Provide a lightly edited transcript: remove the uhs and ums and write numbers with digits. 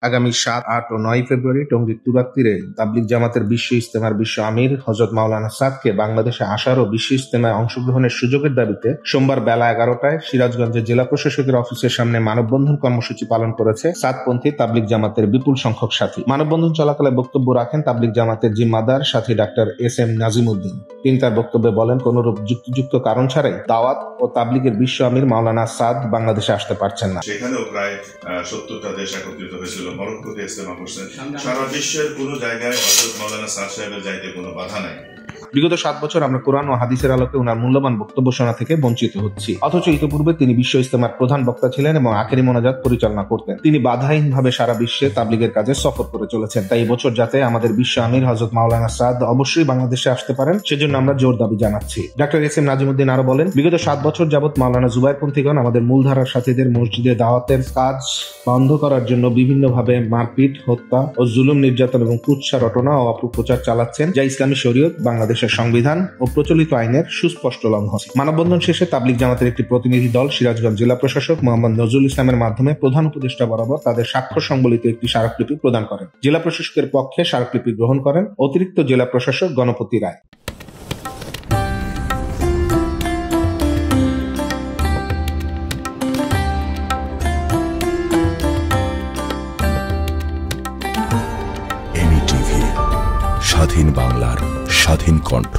আগামী ৭, ৮ ও ৯ ফেব্রুয়ারি টঙ্গীর তুরাগ তীরে তাবলিগ জামাতের বিশ্ব ইজতেমার বিশ্ব আমির হযরত মাওলানা সাদকে বাংলাদেশে আসার ও বিশ্ব ইজতেমায় অংশগ্রহণের সুযোগের দাবিতে সোমবার বেলা ১১টায় সিরাজগঞ্জের জেলা প্রশাসকের অফিসের সামনে মানববন্ধন কর্মসূচি পালন করেছে সাদপন্থী তাবলিগ জামাতের বিপুল সংখ্যক সাথী। মানববন্ধন চলাকালে বক্তব্য রাখেন তাবলিগ জামাতের জিম্মাদার সাথী ডাক্তার এস.এম. নাজিমউদ্দিন। তিনি তার বক্তব্যে বলেন, কোনরূপ যুক্তিযুক্ত কারণ ছাড়াই দাওয়াত ও তাবলিগের বিশ্ব আমির মাওলানা সাদ বাংলাদেশে আসতে পারছেন না। সেখানেও প্রায় ৭০টা দেশ একত্রিত হয়েছিল, মরক্কোতে ইজতেমা করছেন। সারা বিশ্বের কোনো জায়গায় হযরত মাওলানা সাদ সাহেবের যাইতে কোনো বাধা নাই। বিগত ৭ বছর আমরা কোরআন ও হাদিসের আলোকে ওনার মূল্যবান বক্তব্য শোনা থেকে বঞ্চিত হচ্ছি। অথচ ইতিপূর্বে তিনি বিশ্ব ইজতেমার প্রধান বক্তা ছিলেন এবং আখেরি মোনাজাত পরিচালনা করতেন। তিনি বাধাহীনভাবে সারা বিশ্বে তাবলিগের কাজে সফর করে চলেছেন। তাই এবছর যাতে আমাদের বিশ্ব আমির হযরত মাওলানা সাদ অবশ্যই বাংলাদেশে আসতে পারেন, সেজন্য আমরা জোর দাবি জানাচ্ছি। Doctor SM. নাজিমউদ্দিন আরো বলেন, বিগত ৭ বছর যাবৎ মাওলানা জুবায়েরপন্থীগণ আমাদের মূলধারার সাথীদের মসজিদে দাওয়াতের কাজ বন্ধ করার জন্য বিভিন্নভাবে মারপিট, হত্যা ও জুলুম নির্যাতন এবং কুৎসা রটনা ও অপপ্রচার চালাচ্ছেন, যা ইসলামী শরীয়ত, বাংলাদেশের সংবিধান ও প্রচলিত আইনের সুস্পষ্ট লঙ্ঘন। মানববন্ধন শেষে তাবলিগ জামাতের একটি প্রতিনিধি দল সিরাজগঞ্জ জেলা প্রশাসক মোহাম্মদ নজরুল ইসলামের মাধ্যমে প্রধান উপদেষ্টা বরাবর তাদের স্বাক্ষর সংবলিত একটি স্মারকলিপি প্রদান করেন। জেলা প্রশাসকের পক্ষে স্মারকলিপি গ্রহণ করেন অতিরিক্ত জেলা প্রশাসক গণপতি রায়। স্বাধীন বাংলার স্বাধীন কণ্ঠ।